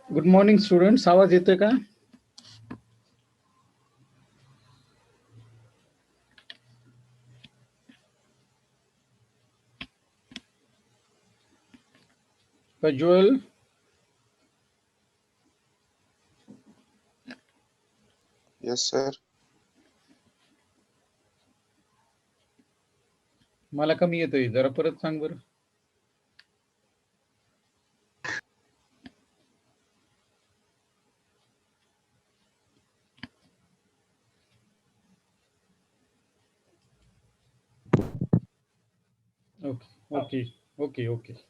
Good morning students, आवाज येतोय का? Prajwal, Yes, sir. मला कमी येतोय, जरा परत सांग बरं. Okay okay okay okay.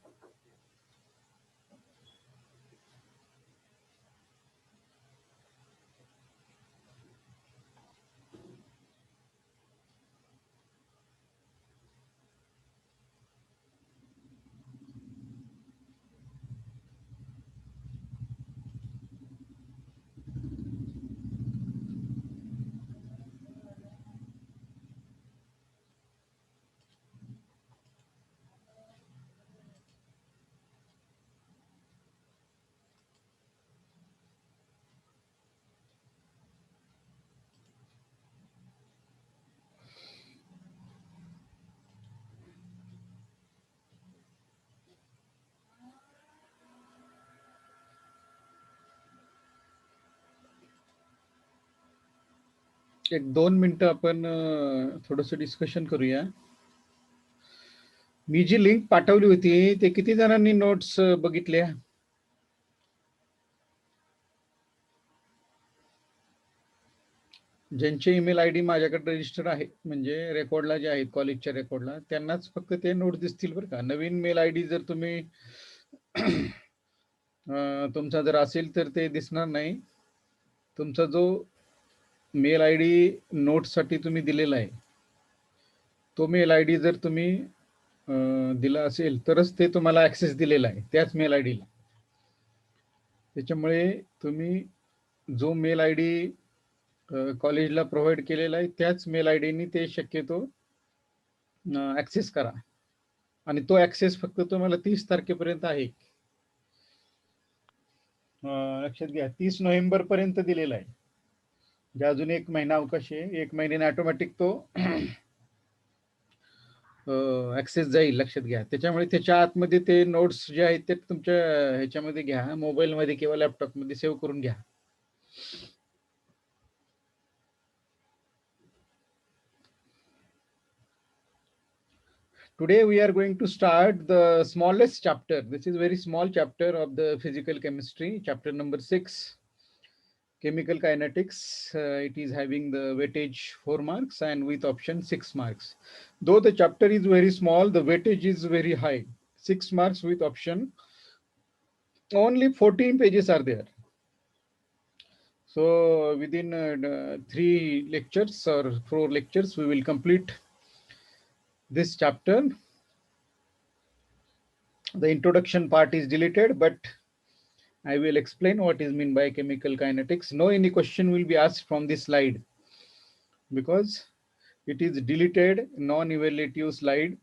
एक 2 मिनिटं आपण थोडंसं डिस्कशन करूया. मी जी लिंक पाठवली होती ते किती जणांनी नोट्स बघितल्या? ज्यांचे ईमेल आय डी माझ्याकडे रजिस्टर आहे, म्हणजे रेकॉर्डला जे आहेत कॉलेजच्या रेकॉर्डला, त्यांनाच फक्त ते नोट्स दिसतील बरं का. नवीन मेल आय डी जर तुम्ही तुमचा जर असेल तर ते दिसणार नाही. तुमचा जो मेल आय डी नोट्ससाठी तुम्ही दिलेला आहे, तो मेल आय डी जर तुम्ही दिला असेल तरच ते तुम्हाला ॲक्सेस दिलेला आहे त्याच मेल आय डीला. त्याच्यामुळे तुम्ही जो मेल आय डी कॉलेजला प्रोव्हाइड केलेला आहे त्याच मेल आय डीनी ते शक्यतो ॲक्सेस करा. आणि तो ॲक्सेस फक्त तुम्हाला 30 तारखेपर्यंत आहे. लक्षात घ्या, 30 नोव्हेंबरपर्यंत दिलेला आहे. म्हणजे अजून 1 महिना अवकाश आहे. 1 महिन्याने ऑटोमॅटिक तो ॲक्सेस जाईल, लक्षात घ्या. त्याच्यामुळे त्याच्या आतमध्ये ते नोट्स जे आहेत ते तुमच्या ह्याच्यामध्ये घ्या, मोबाईलमध्ये किंवा लॅपटॉपमध्ये सेव्ह करून घ्या. Today we are going to start the smallest chapter. This is very small chapter of the physical chemistry, chapter number 6, chemical kinetics. It is having the weightage 4 marks and with option 6 marks. Though the chapter is very small, the weightage is very high. 6 marks with option. Only 14 pages are there. So within 3 lectures or 4 lectures, we will complete this chapter. The introduction part is deleted, but I will explain what is meant by chemical kinetics. No any question will be asked from this slide because it is deleted, non-evaluative slide.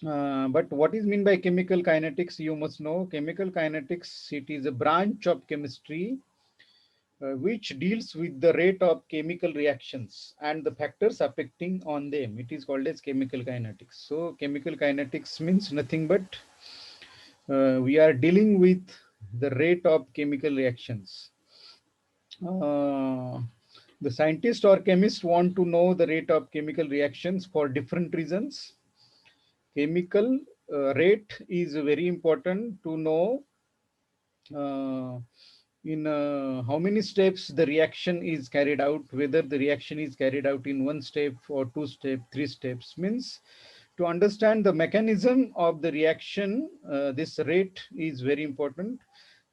But what is meant by chemical kinetics, you must know. Chemical kinetics, it is a branch of chemistry which deals with the rate of chemical reactions and the factors affecting on them. It is called as chemical kinetics. So chemical kinetics means nothing but we are dealing with the rate of chemical reactions. The scientists or chemists want to know the rate of chemical reactions for different reasons. Chemical rate is very important to know in how many steps the reaction is carried out, whether the reaction is carried out in 1 step or 2 steps, 3 steps. Means to understand the mechanism of the reaction, this rate is very important.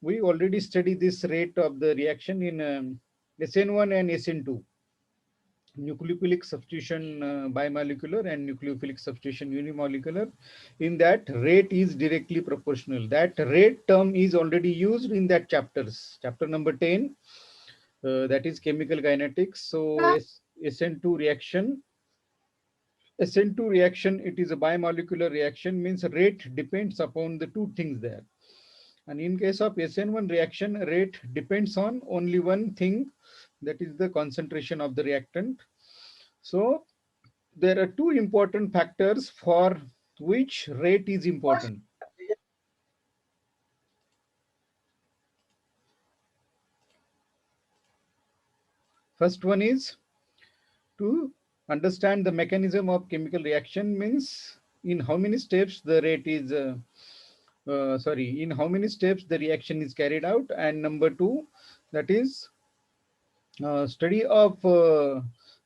We already studied this rate of the reaction in SN1 and SN2. Nucleophilic substitution bimolecular and nucleophilic substitution unimolecular. In that, rate is directly proportional. That rate term is already used in that chapters. Chapter number 10, that is chemical kinetics. So SN2 reaction. SN2 reaction, it is a bimolecular reaction, means rate depends upon the two things there. And in case of SN1, reaction rate depends on only one thing, that is the concentration of the reactant. So there are two important factors for which rate is important. First one is to understand the mechanism of chemical reaction, means in how many steps the rate is in how many steps the reaction is carried out. And number two, that is study of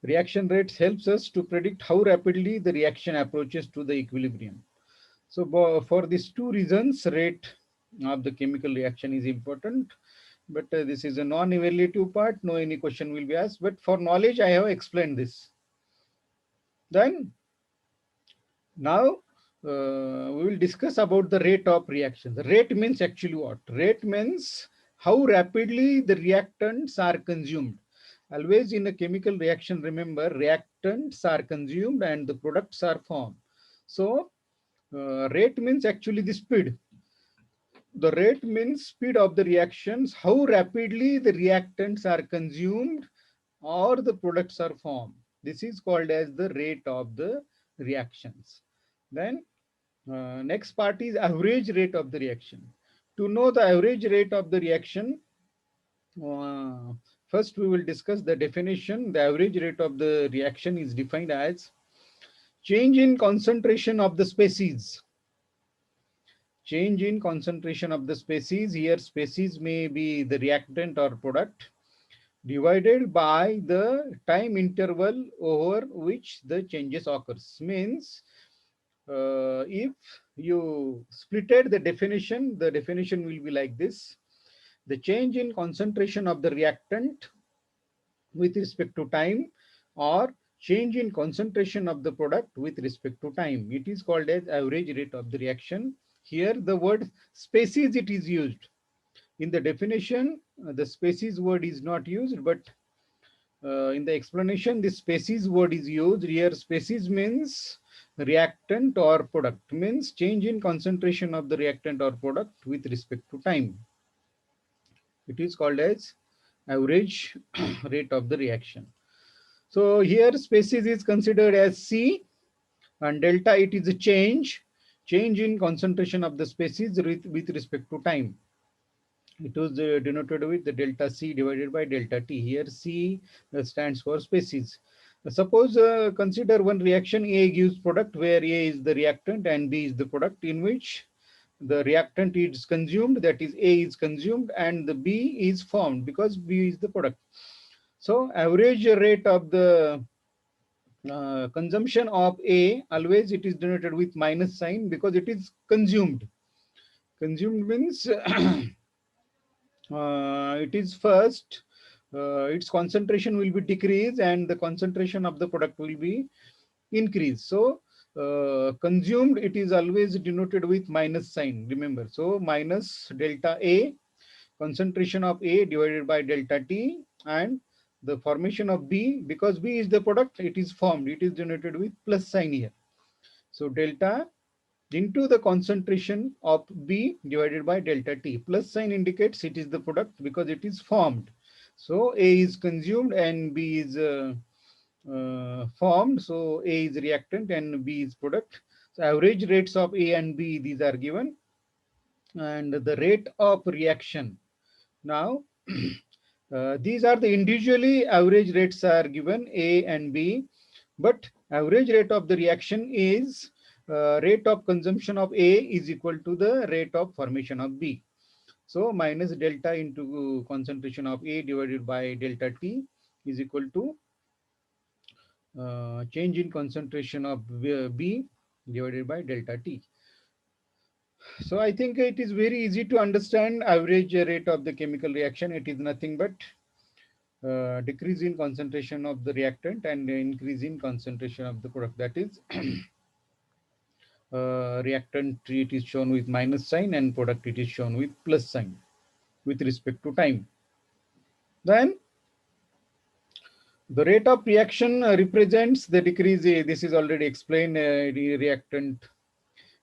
reaction rates helps us to predict how rapidly the reaction approaches to the equilibrium. So for these two reasons, rate of the chemical reaction is important. But this is a non-evaluative part. No any question will be asked. But for knowledge, I have explained this. Then now we will discuss about the rate of reaction. The rate means actually what? Rate means how rapidly the reactants are consumed. Always in a chemical reaction, remember, reactants are consumed and the products are formed. So rate means actually the speed. The rate means speed of the reactions, how rapidly the reactants are consumed or the products are formed. This is called as the rate of the reactions. Then next part is average rate of the reaction. To know the average rate of the reaction, uh, first we will discuss the definition. The average rate of the reaction is defined as change in concentration of the species. Change in concentration of the species. Here species may be the reactant or product, divided by the time interval over which the changes occurs. Means if you splitted the definition will be like this: the change in concentration of the reactant with respect to time, or change in concentration of the product with respect to time. It is called as average rate of the reaction. Here the word species it is used. In the definition, the species word is not used, but in the explanation, the species word is used. Here species means reactant or product, means change in concentration of the reactant or product with respect to time. It is called as average rate of the reaction. So here species is considered as C, and delta it is a change in concentration of the species with respect to time. It was denoted with the delta C divided by delta T. Here C stands for species. Suppose consider one reaction. A gives product where A is the reactant and B is the product, in which the reactant is consumed, that is A is consumed, and the B is formed because B is the product. So average rate of the consumption of A, always it is denoted with minus sign because it is consumed. Consumed means it is first, its concentration will be decreased and the concentration of the product will be increased. So consumed, it is always denoted with minus sign, remember. So minus delta A, concentration of A divided by delta T, and the formation of B, because B is the product, it is formed, it is denoted with plus sign here. So delta into the concentration of B divided by delta T. Plus sign indicates it is the product because it is formed. So A is consumed and B is formed. So A is reactant and B is product. So average rates of A and B, these are given. And the rate of reaction. Now, these are the individually average rates are given, A and B, but average rate of the reaction is rate of consumption of A is equal to the rate of formation of B. So minus delta into concentration of A divided by delta T is equal to change in concentration of B divided by delta T. So I think it is very easy to understand average rate of the chemical reaction. It is nothing but decrease in concentration of the reactant and increase in concentration of the product. That is reactant it is shown with minus sign and product it is shown with plus sign with respect to time. Then the rate of reaction represents the decrease. This is already explained. Reactant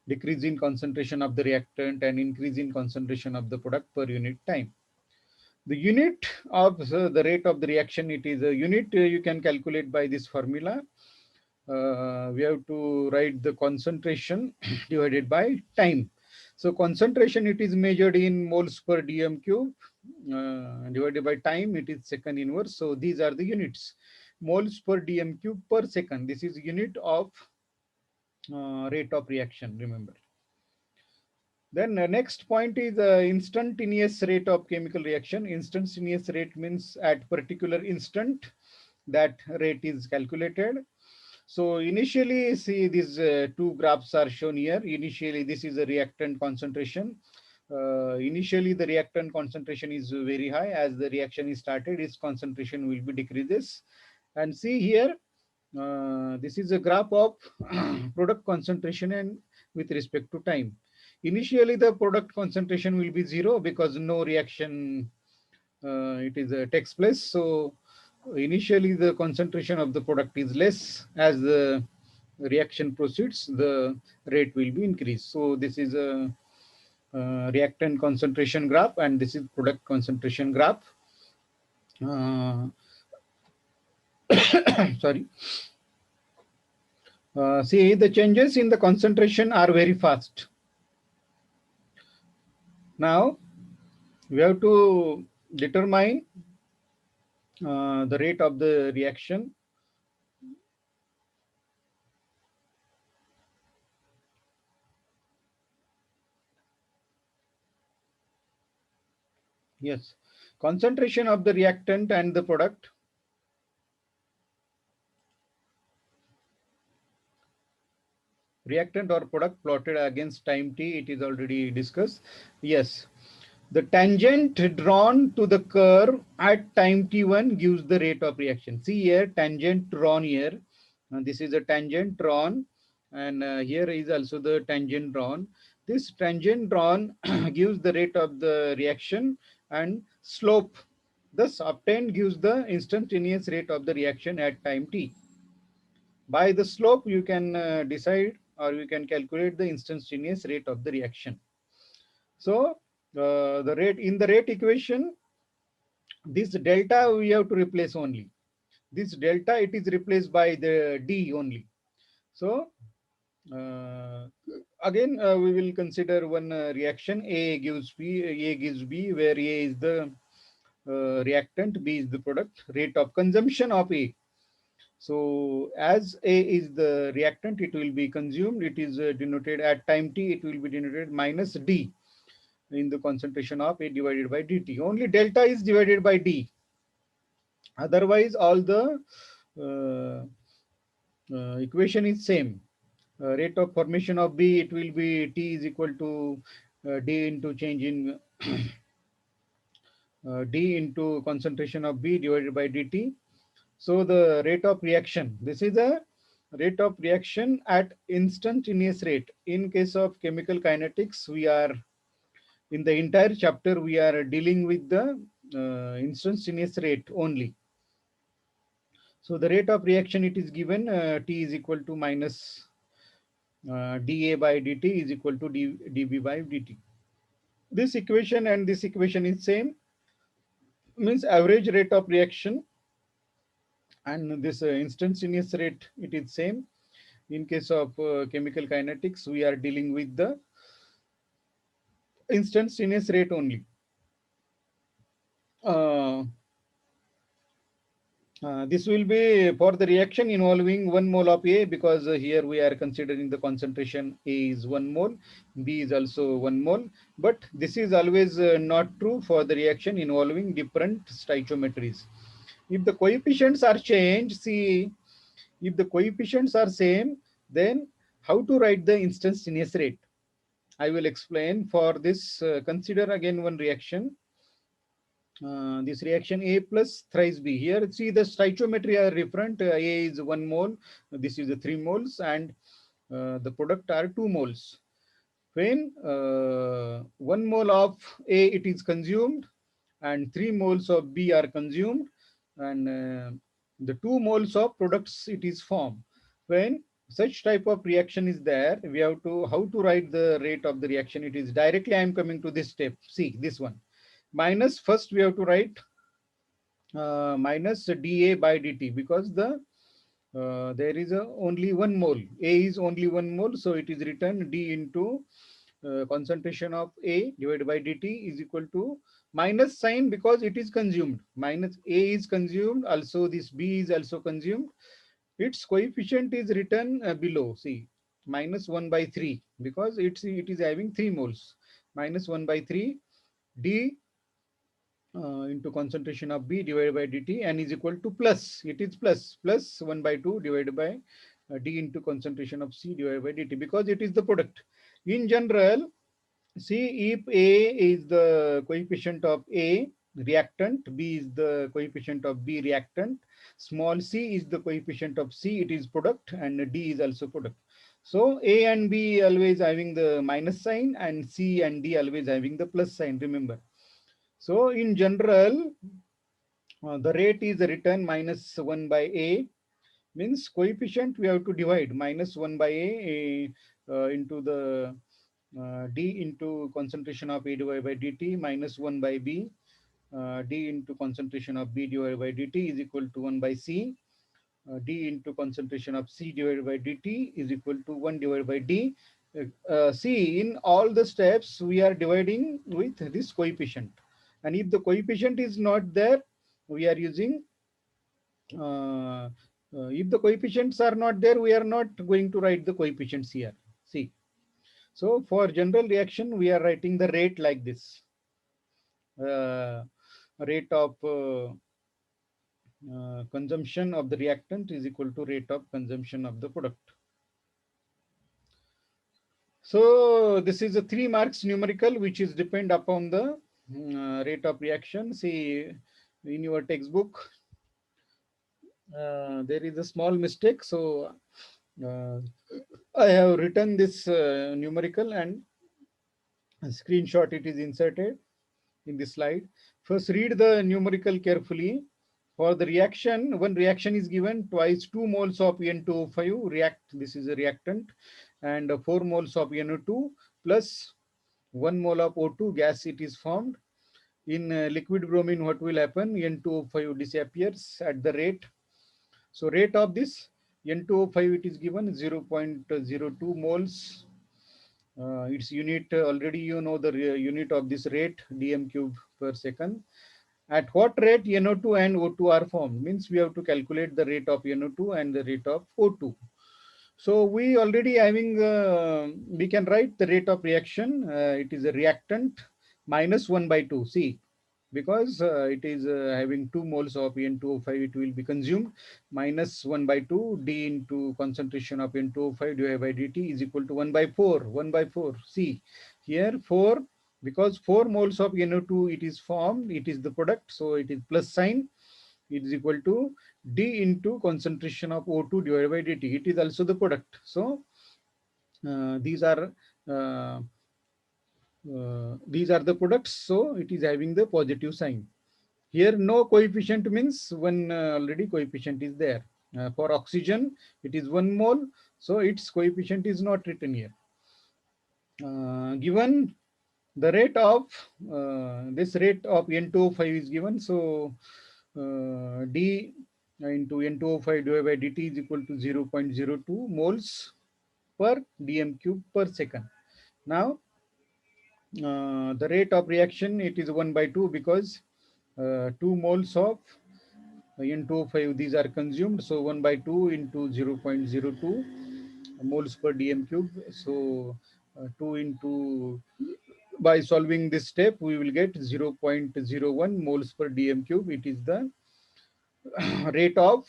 decrease in concentration of the reactant and increase in concentration of the product per unit time. The unit of the rate of the reaction, it is a unit you can calculate by this formula. We have to write the concentration divided by time. So concentration, it is measured in moles per dm cube, divided by time, it is second inverse. So these are the units: moles per dm cube per second. This is unit of rate of reaction, remember. Then next point is instantaneous rate of chemical reaction. Instantaneous rate means at particular instant that rate is calculated. So initially, see, these two graphs are shown here. Initially, this is a reactant concentration. Initially, the reactant concentration is very high. As the reaction is started, its concentration will be decreases. And see here, this is a graph of product concentration and with respect to time. Initially, the product concentration will be zero because no reaction takes place. So initially, the concentration of the product is less. As the reaction proceeds, the rate will be increased. So this is a reactant concentration graph, and this is product concentration graph. Uh, Sorry. See, the changes in the concentration are very fast. Now, we have to determine the rate of the reaction. Yes, concentration of the reactant and the product. Reactant or product plotted against time t, it is already discussed. Yes, the tangent drawn to the curve at time t1 gives the rate of reaction. See here, tangent drawn here. This is a tangent drawn, and here is also the tangent drawn. This tangent drawn gives the rate of the reaction, and slope thus obtained gives the instantaneous rate of the reaction at time t. By the slope, you can decide or you can calculate the instantaneous rate of the reaction. So the rate in the rate equation, this delta we have to replace only. This delta, it is replaced by the d only. So uh, again, we will consider one reaction. A gives B, A gives B, where A is the reactant, B is the product. Rate of consumption of A. So as A is the reactant, it will be consumed. It is denoted at time t, it will be denoted minus D in the concentration of A divided by dt. Only delta is divided by D. Otherwise, all the equation is same. Rate of formation of B, it will be T is equal to D into change in D into concentration of B divided by dt. So the rate of reaction, this is the rate of reaction at instantaneous rate. In case of chemical kinetics, we are in the entire chapter, we are dealing with the instantaneous rate only. So the rate of reaction, it is given T is equal to minus dA by dt is equal to dB by dt. This equation and this equation is same, means average rate of reaction, and this instantaneous rate, it is same. In case of chemical kinetics, we are dealing with the instantaneous rate only. Uh, this will be for the reaction involving 1 mole of A, because here we are considering the concentration A is 1 mole, B is also 1 mole. But this is always not true for the reaction involving different stoichiometries. If the coefficients are changed, see, if the coefficients are same, then how to write the instantaneous rate? I will explain. For this, consider again one reaction. This reaction A plus thrice B. Here, see, the stoichiometry are different. A is 1 mole, this is the 3 moles, and the product are 2 moles. When 1 mole of A, it is consumed, and 3 moles of B are consumed, and the 2 moles of products, it is formed. When such type of reaction is there, we have to how to write the rate of the reaction. It is directly I am coming to this step. See this one. Minus first we have to write minus dA by dt, because there is only one mole. A is only one mole, so it is written d into concentration of A divided by dt is equal to minus sign, because it is consumed. Minus A is consumed, also this B is also consumed. Its coefficient is written below. See, minus 1 by 3, because it is having 3 moles. Minus 1 by 3 d into concentration of B divided by dt, and is equal to plus, it is plus 1 by 2 divided by d into concentration of C divided by dt, because it is the product. In general, see, if A is the coefficient of A reactant, B is the coefficient of B reactant, small c is the coefficient of C, it is product, and D is also product. So A and B always having the minus sign, and C and D always having the plus sign, remember. So in general, the rate is written minus 1 by A, means coefficient we have to divide minus 1 by A into the d into concentration of A divided by dt minus 1 by B, d into concentration of B divided by dt is equal to 1 by C, d into concentration of C divided by dt is equal to 1 divided by d. See, in all the steps we are dividing with this coefficient, and if the coefficient is not there, we are using if the coefficients are not there, we are not going to write the coefficients here. See, so for general reaction, we are writing the rate like this. Rate of consumption of the reactant is equal to rate of consumption of the product. So this is a 3 marks numerical, which is depend upon the rate of reaction. See, in your textbook, there is a small mistake. So uh, I have written this numerical, and a screenshot it is inserted in this slide. First, read the numerical carefully. For the reaction, one reaction is given twice 2 moles of N2O5 react. This is a reactant, and 4 moles of NO2 plus 1 mole of O2 gas. It is formed in liquid bromine. What will happen? N2O5 disappears at the rate. So rate of this N2O5 it is given 0.02 moles. Its unit already you know the unit of this rate, dm cube per second. At what rate NO2 and O2 are formed? Means we have to calculate the rate of NO2 and the rate of O2. So we already having, we can write the rate of reaction. It is a reactant minus 1 by 2. See, because it is having 2 moles of N2O5, it will be consumed. Minus 1 by 2 D into concentration of N2O5 divided by dt is equal to 1 by 4. 1 by 4. See, here 4, because 4 moles of NO2 it is formed, it is the product, so it is plus sign. It is equal to D into concentration of O2 divided by dt. It is also the product. So uh, these are the products. So it is having the positive sign. Here no coefficient means one already coefficient is there. For oxygen, it is 1 mole. So its coefficient is not written here. Given the rate of this rate of N2O5 is given. So D into N2O5 divided by dt is equal to 0.02 moles per dm cube per second. Now the rate of reaction it is 1 by 2, because 2 moles of N2O5 these are consumed. So 1 by 2 into 0.02 moles per dm cube. So 2 into, by solving this step we will get 0.01 moles per dm cube. It is the rate of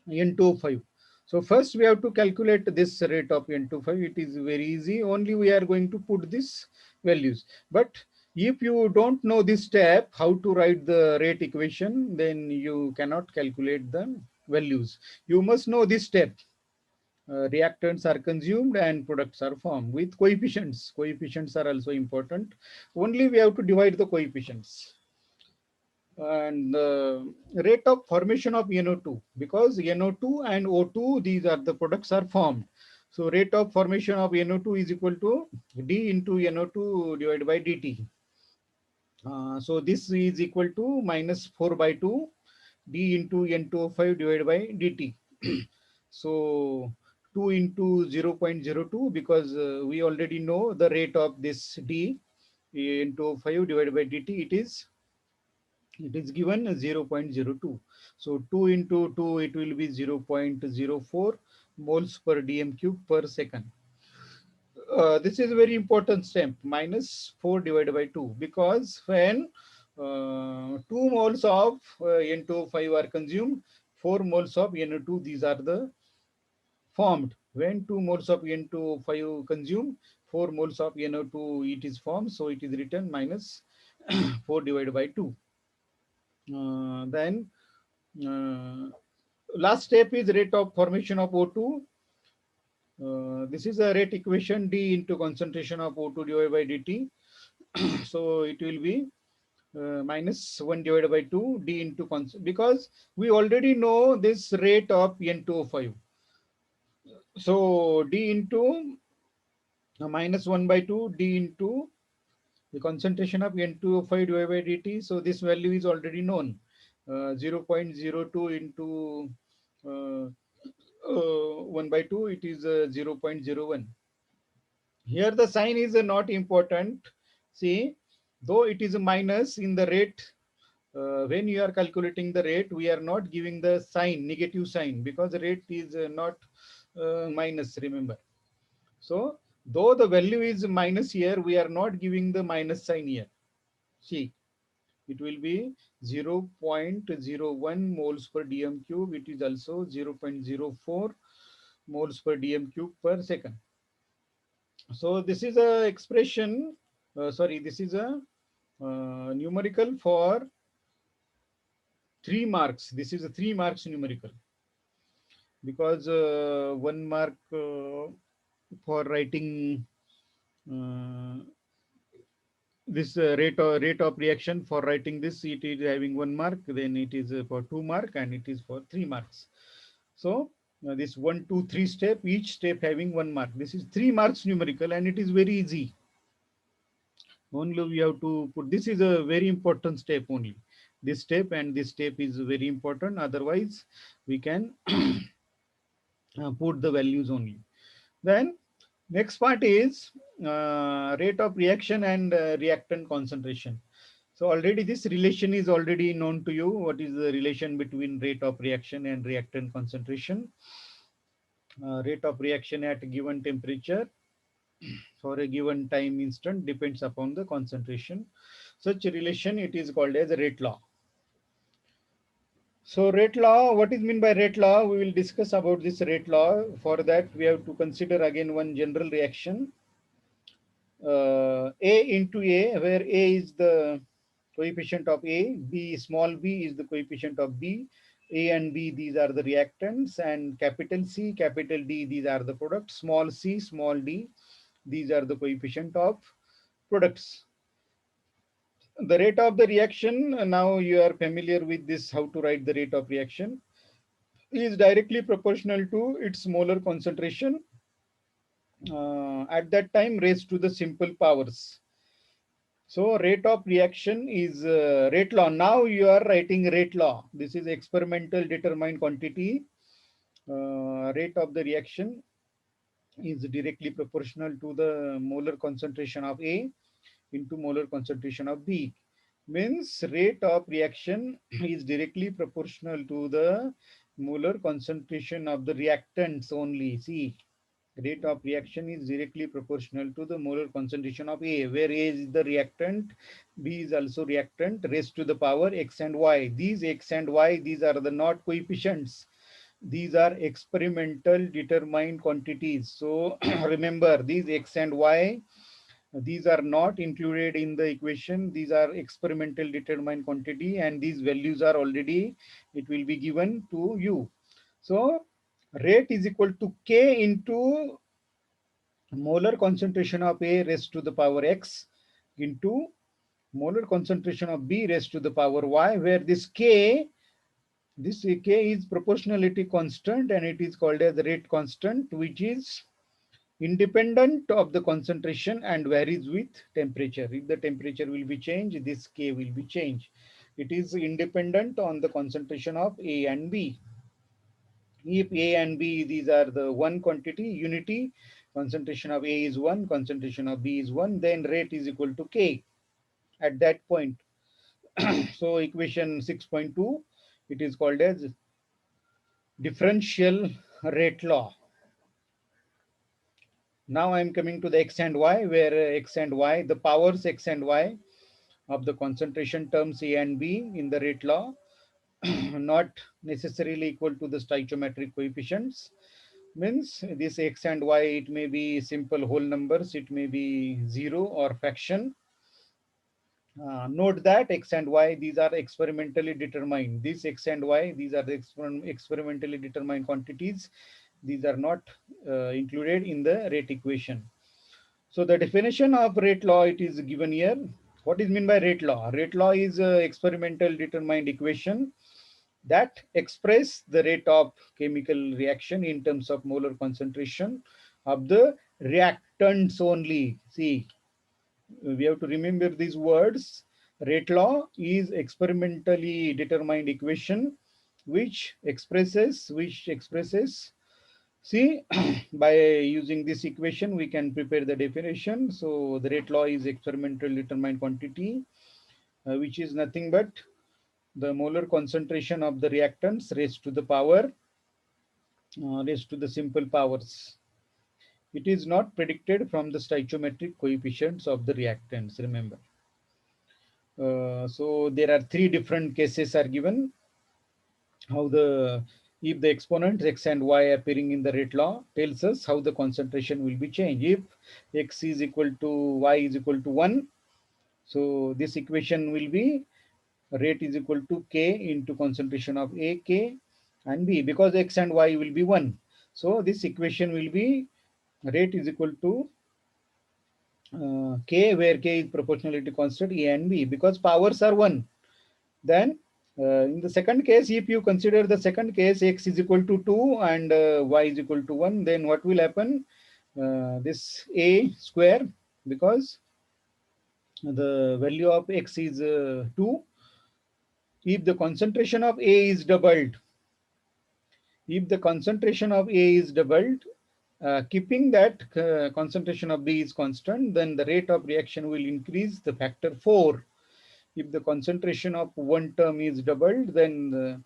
N2O5. So first we have to calculate this rate of N2O5. It is very easy. Only we are going to put this values. But if you don't know this step, how to write the rate equation, then you cannot calculate the values. You must know this step. Reactants are consumed and products are formed with coefficients. Coefficients are also important. Only we have to divide the coefficients. And the rate of formation of NO2, because NO2 and O2, these are the products are formed. So rate of formation of NO2 is equal to D into NO2 divided by dt. So this is equal to minus 4 by 2 d into N2O5 divided by dt. So 2 into 0.02, because we already know the rate of this d into 5 divided by dt, it is given 0.02. So 2 into 2, it will be 0.04 moles per dm cube per second. This is a very important step, minus 4 divided by 2, because when 2 moles of N2O5 are consumed, 4 moles of NO2, these are the formed. When 2 moles of N2O5 consumed, 4 moles of NO2 it is formed, so it is written minus 4 divided by 2. Then last step is rate of formation of O2. This is a rate equation, d into concentration of O2 divided by dt. So it will be minus 1 divided by 2 d into because we already know this rate of N2O5. So d into minus 1 by 2 d into the concentration of N2O5 divided by dt. So this value is already known, 0.02 into 1 by 2, it is 0.01. Here the sign is not important. See, though it is a minus in the rate, when you are calculating the rate, we are not giving the sign, negative sign, because the rate is not minus, remember. So, though the value is minus here, we are not giving the minus sign here. See, it will be 0.01 moles per dm cube. It is also 0.04 moles per dm cube per second. So this is a expression, sorry, this is a numerical for 3 marks. This is a 3 marks numerical, because 1 mark for writing uh, this rate of reaction, for writing this, it is having 1 mark, then it is for 2 mark, and it is for 3 marks. So this 1, 2, 3 step, each step having 1 mark. This is 3 marks numerical, and it is very easy. Only we have to put, this is a very important step only. This step and this step is very important. Otherwise, we can put the values only. Then next part is rate of reaction and reactant concentration. So already this relation is already known to you. What is the relation between rate of reaction and reactant concentration? Rate of reaction at a given temperature for a given time instant depends upon the concentration. Such a relation, it is called as a rate law. So rate law, what is meant by rate law? We will discuss about this rate law. For that, we have to consider again one general reaction, A into A, where A is the coefficient of A, B, small b is the coefficient of B, A and B, these are the reactants, and capital C, capital D, these are the products, small c, small d, these are the coefficient of products. The rate of the reaction, now you are familiar with this, how to write the rate of reaction, is directly proportional to its molar concentration at that time raised to the simple powers. So rate of reaction is rate law. Now you are writing rate law. This is experimental determined quantity. Rate of the reaction is directly proportional to the molar concentration of A into molar concentration of B. Means rate of reaction is directly proportional to the molar concentration of the reactants only. See, rate of reaction is directly proportional to the molar concentration of A, where A is the reactant, B is also reactant, raised to the power X and Y. These X and Y, these are the not coefficients. These are experimental determined quantities. So remember, these X and Y, these are not included in the equation. These are experimental determined quantity, and these values are already, it will be given to you. So rate is equal to K into molar concentration of A raised to the power X into molar concentration of B raised to the power Y, where this K is proportionality constant and it is called as the rate constant, which is independent of the concentration and varies with temperature. If the temperature will be changed, this K will be changed. It is independent on the concentration of A and B. If A and B, these are the one quantity, unity, concentration of A is 1, concentration of B is 1, then rate is equal to K at that point. So equation 6.2, it is called as differential rate law. Now I am coming to the X and Y, where X and Y, the powers X and Y of the concentration terms A and B in the rate law, not necessarily equal to the stoichiometric coefficients. Means this X and Y, it may be simple whole numbers, it may be zero or fraction. Note that X and Y, these are experimentally determined. This X and Y, these are the experimentally determined quantities. These are not included in the rate equation. So the definition of rate law, it is given here. What is meant by rate law? Rate law is a experimental determined equation that express the rate of chemical reaction in terms of molar concentration of the reactants only. See, we have to remember these words. Rate law is experimentally determined equation which expresses. See, by using this equation, we can prepare the definition. So the rate law is experimental determined quantity, which is nothing but the molar concentration of the reactants raised to the simple powers. It is not predicted from the stoichiometric coefficients of the reactants, remember. So there are three different cases are given. How the If the exponents x and y appearing in the rate law tells us how the concentration will be changed. If x is equal to y is equal to 1, so this equation will be rate is equal to k into concentration of A, K and B, because x and y will be 1. So this equation will be rate is equal to K, where K is proportionality constant A and B, because powers are 1. Then in the second case, if you consider the second case, x is equal to 2 and y is equal to 1, then what will happen? This A square, because the value of x is 2. If the concentration of A is doubled, if the concentration of A is doubled, keeping that concentration of B is constant, then the rate of reaction will increase the factor 4. If the concentration of one term is doubled, then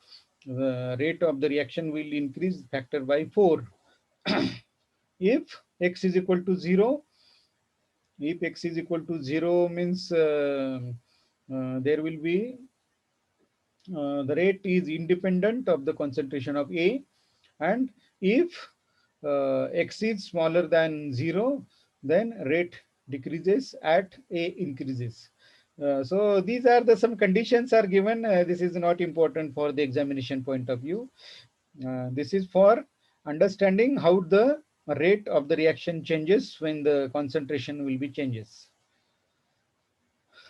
the rate of the reaction will increase factor by 4. If x is equal to 0, if x is equal to 0 means there will be the rate is independent of the concentration of A, and if x is smaller than 0, then rate decreases at A increases. So these are the some conditions are given. This is not important for the examination point of view. This is for understanding how the rate of the reaction changes when the concentration will be changes.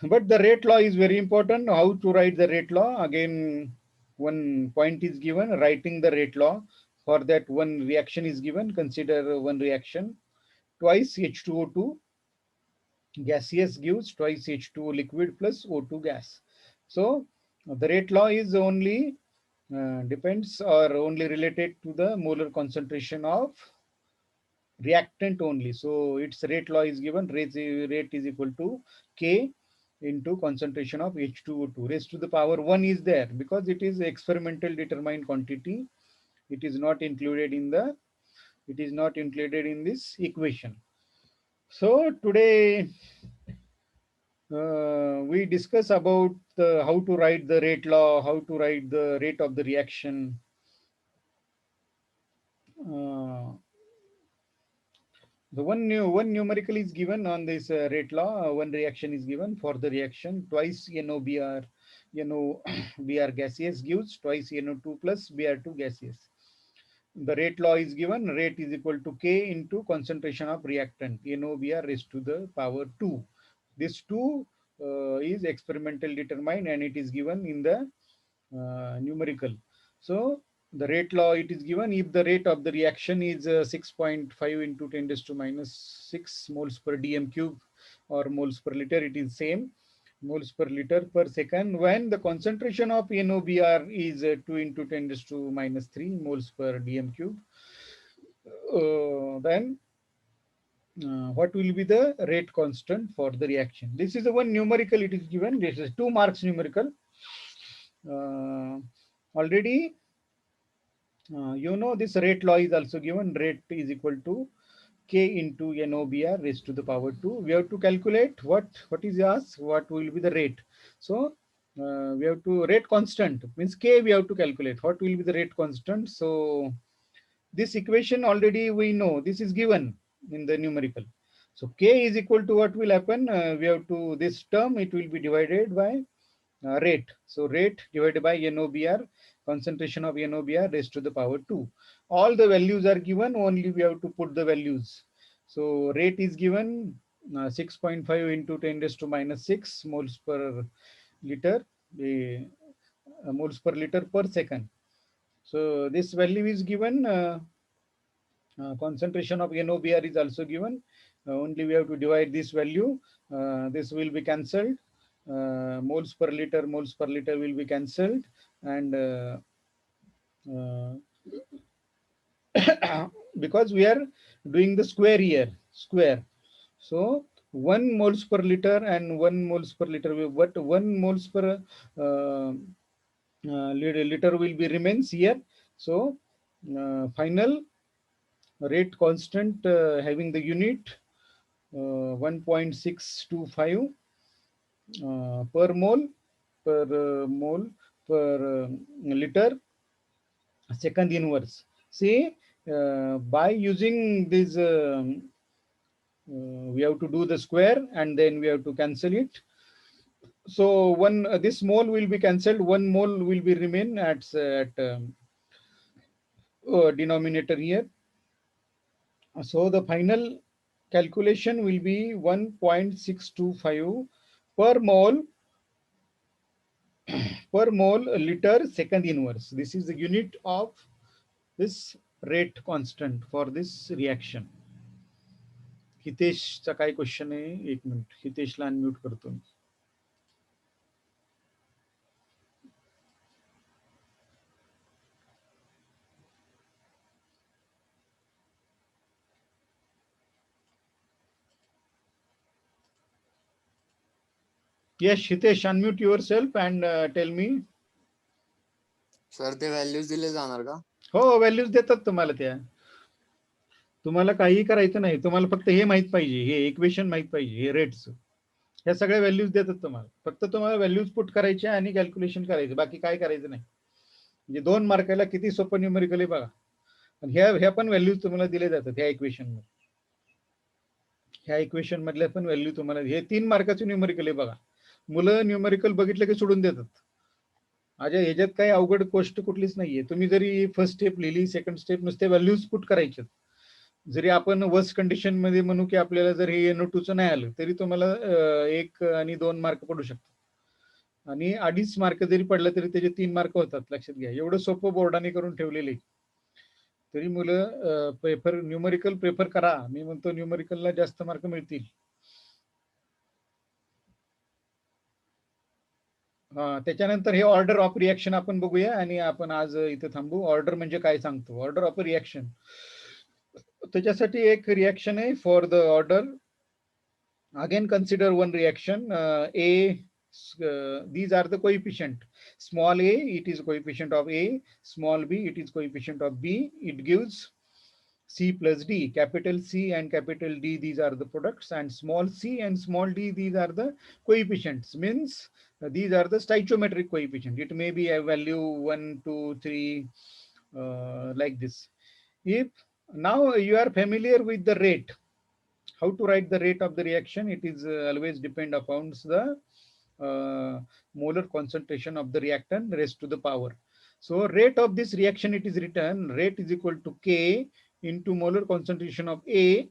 But the rate law is very important. How to write the rate law? Again, one point is given, writing the rate law. For that, one reaction is given. Consider one reaction. Twice H2O2 gaseous gives twice H2O liquid plus O2 gas. So the rate law is only depends or only related to the molar concentration of reactant only. So its rate law is given, rate is equal to K into concentration of H2O2. Raised to the power 1 is there because it is experimental determined quantity. It is not included in this equation. So today we discuss about how to write the rate law, how to write the rate of the reaction. Uh, The one numerical is given on this rate law. One reaction is given for the reaction. Twice NOBr gaseous gives twice NO2 plus Br2 gaseous. The rate law is given. Rate is equal to K into concentration of reactant NOBr raised to the power 2. This 2 is experimental determined, and it is given in the numerical. So the rate law, it is given if the rate of the reaction is 6.5 into 10 raised to minus 6 moles per dm cube or moles per liter, it is same moles per liter per second, when the concentration of NOBr is 2 into 10 raised to minus 3 moles per dm cube, then what will be the rate constant for the reaction. This is the one numerical it is given. This is 2 marks numerical. Already you know this rate law is also given. Rate is equal to K into NOBR raised to the power 2. We have to calculate what is asked, what will be the rate. So we have to rate constant means K we have to calculate. What will be the rate constant? So this equation already we know. This is given in the numerical. So K is equal to what will happen? We have to, this term it will be divided by rate. So rate divided by NOBR, concentration of NOBR raised to the power 2. All the values are given, only we have to put the values. So rate is given 6.5 into 10 raised to minus 6 moles per liter, moles per liter per second. So this value is given. Concentration of NOBR is also given. Only we have to divide this value. This will be cancelled. Moles per liter will be cancelled, and uh, because we are doing the square here, square. So 1 moles per liter and 1 moles per liter, but 1 moles per liter will be remains here. So final rate constant having the unit 1.625 per mole per liter second inverse. See, by using this, we have to do the square and then we have to cancel it. So one this mole will be cancelled. One mole will be remain at denominator here. So the final calculation will be 1.625 per mole liter second inverse. This is the unit of this rate constant for this reaction. हितेशचा काय question आहे? एक minute, हितेशला unmute करतो मी. Yes, Hitesh, unmute yourself and tell me. Sir ते values दिले जाणार का? हो, values देतात तुम्हाला त्या. तुम्हाला काही करायचं नाही, तुम्हाला फक्त हे माहित पाहिजे, हे इक्वेशन माहित पाहिजे, हे रेट्स, ह्या सगळ्या व्हॅल्यूज देतात तुम्हाला. फक्त तुम्हाला व्हॅल्यूज पुट करायचे आणि कॅल्क्युलेशन करायचं, बाकी काय करायचं नाही. म्हणजे 2 मार्काला किती सोपं न्यूमेरिकल आहे बघा. आणि ह्या पण व्हॅल्यूज तुम्हाला दिले जातात ह्या इक्वेशन मध्ये. ह्या इक्वेशन मधल्या पण व्हॅल्यू तुम्हाला, हे 3 मार्काचे न्यूमेरिकल आहे बघा. मुलं न्यूमेरिकल बघितलं की सोडून देतात. अजय ह्याच्यात काही अवघड गोष्ट कुठलीच नाहीये. तुम्ही जरी फर्स्ट स्टेप लिहिली, सेकंड स्टेप नुसते व्हॅल्यूज पुट करायचे. जरी आपण वर्स्ट कंडिशन मध्ये म्हणू की आपल्याला जर हे NO2 नाही आलं तरी तुम्हाला 1 आणि 2 मार्क पडू शकतात. आणि 2.5 मार्क जरी पडलं तरी त्याचे 3 मार्क होतात. लक्षात घ्या, एवढं सोपं बोर्डाने करून ठेवलेले. तरी मुलं पेपर न्यूमेरिकल प्रेफर करा. मी म्हणतो न्यूमेरिकलला जास्त मार्क मिळतील. त्याच्यानंतर हे ऑर्डर ऑफ रिएक्शन आपण बघूया आणि आपण आज इथे थांबू. ऑर्डर म्हणजे काय सांगतो, ऑर्डर ऑफ रिएक्शन. त्याच्यासाठी एक रिएक्शन आहे for the order. Again consider one reaction A. These are the coefficient. Small a, it is coefficient of A. Small b, it is coefficient of B. It gives C plus D. Capital C and capital D, these are the products, and small c and small d, these are the coefficients. Means these are the stoichiometric coefficient. It may be a value 1, 2, 3 like this. If now you are familiar with the rate, how to write the rate of the reaction, it is always depend upon the molar concentration of the reactant raised to the power. So rate of this reaction, it is written rate is equal to K into molar concentration of A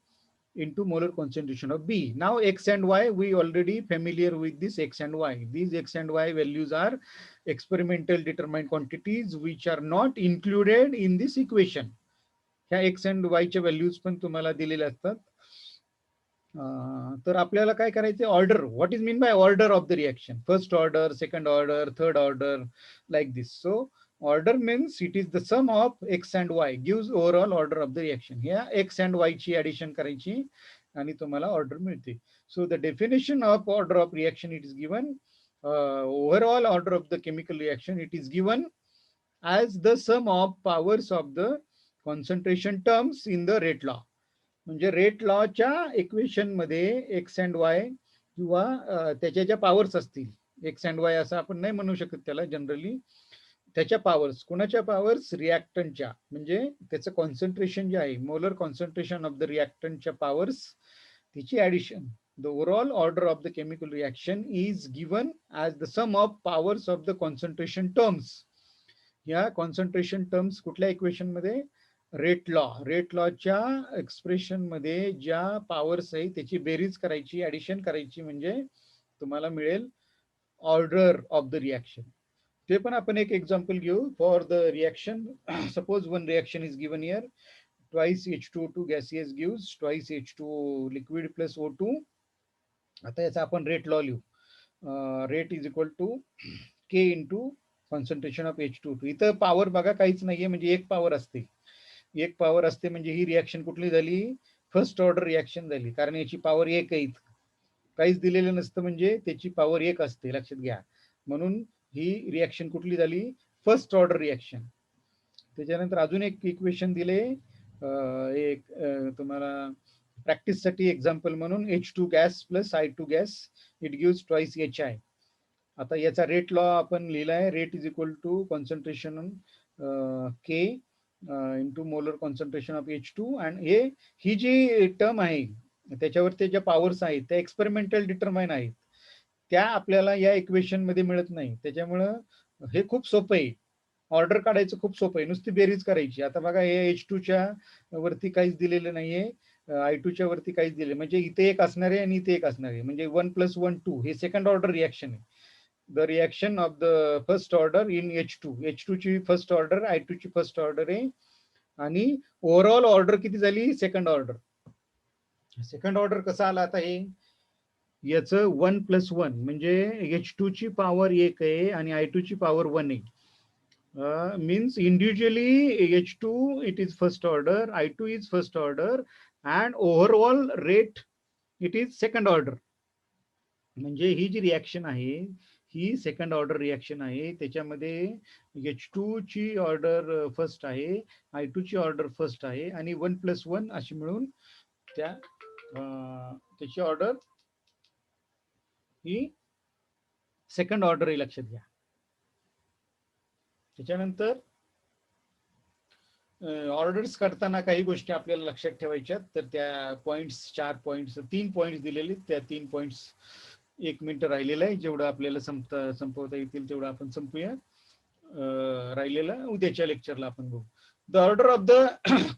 into molar concentration of B. Now X and Y, we already familiar with this X and Y. These X and Y values are experimental determined quantities which are not included in this equation. ह्या X and Y च्या values पण तुम्हाला दिलेल्या असतात. तर आपल्याला काय करायचं order what is mean by order of the reaction first order second order third order like this so order means it is the sum of X and Y gives overall order of the reaction ह्या X and Y ची addition करायची आणि तुम्हाला order मिळते so the definition of order of reaction it is given overall order of the chemical reaction it is given as the sum of powers of the concentration terms in the rate law म्हणजे rate लॉच्या equation मध्ये X and Y किंवा त्याच्या ज्या powers असतील x and वाय असं आपण नाही म्हणू शकत त्याला जनरली त्याच्या पॉवर्स कोणाच्या पॉवर्स रिॲक्टंटच्या म्हणजे त्याचं कॉन्सन्ट्रेशन जे आहे मोलर कॉन्सन्ट्रेशन ऑफ द रिॲक्टंटच्या पॉवर्स तिची addition the overall order of the chemical reaction is given as the sum of powers of the concentration terms या कॉन्सन्ट्रेशन टर्म्स कुठल्या इक्वेशन मध्ये रेट लॉच्या एक्सप्रेशन मध्ये ज्या पॉवर्स आहे त्याची बेरीज करायची ऍडिशन करायची म्हणजे तुम्हाला मिळेल ऑर्डर ऑफ द रिॲक्शन ते पण आपण एक एक्झाम्पल घेऊ for the reaction suppose one reaction is given here twice H2O2 gaseous gives twice H2O liquid plus O2 आता याचा आपण रेट लॉ लिहू rate is equal to K into concentration of H2O2 इथं पॉवर बघा काहीच नाहीये म्हणजे एक पॉवर असते एक पॉवर असते म्हणजे ही रिॲक्शन कुठली झाली फर्स्ट ऑर्डर रिॲक्शन झाली कारण याची पॉवर एक आहे काहीच दिलेलं नसतं म्हणजे त्याची पॉवर एक असते लक्षात घ्या म्हणून ही रिॲक्शन कुठली झाली फर्स्ट ऑर्डर रिॲक्शन त्याच्यानंतर अजून एक इक्वेशन दिले एक तुम्हाला प्रॅक्टिससाठी एक्झाम्पल म्हणून H2 gas plus I2 gas it gives twice HI आता याचा रेट लॉ आपण लिहिलाय rate is equal to concentration K into molar concentration of H2 and ही जी टर्म आहे त्याच्यावरती ज्या पॉवर्स आहेत त्या एक्सपेरिमेंटल डिटरमाइन आहेत त्या आपल्याला या इक्वेशन मध्ये मिळत नाही त्याच्यामुळं हे खूप सोपं आहे ऑर्डर काढायचं खूप सोपं आहे नुसती बेरीज करायची आता बघा हे H2 च्या वरती काहीच दिलेलं नाहीये I2 च्या वरती काहीच दिले म्हणजे इथे एक असणार आहे आणि इथे एक असणार आहे म्हणजे 1 + 1 2 हे सेकंड ऑर्डर रिॲक्शन आहे the reaction of the first order in H2 ची फर्स्ट ऑर्डर I2 ची फर्स्ट ऑर्डर आहे आणि ओव्हरऑल ऑर्डर किती झाली सेकंड ऑर्डर कसा आला आता हे याचं 1 + 1 म्हणजे H2 ची पॉवर 1 आहे आणि I2 ची पॉवर 1 आहे means individually H2 it is first order I2 is first order and overall rate it is second order म्हणजे ही जी रिॲक्शन आहे ही सेकंड ऑर्डर रिॲक्शन आहे त्याच्यामध्ये H2 ची ऑर्डर फर्स्ट आहे I2 ची ऑर्डर फर्स्ट आहे आणि 1 + 1 अशी मिळून त्याची ऑर्डर ही सेकंड ऑर्डर आहे लक्षात घ्या त्याच्यानंतर ऑर्डर्स करताना काही गोष्टी आपल्याला लक्षात ठेवायच्या तर त्या पॉइंट्स 4 पॉइंट्स 3 पॉइंट्स दिलेले त्या 3 पॉइंट्स 1 मिनिट राहिलेलं आहे जेवढं आपल्याला संपवता येतील तेवढं आपण संपूया राहिलेलं उद्याच्या लेक्चरला आपण बघू the order of the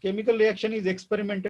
chemical reaction is experimental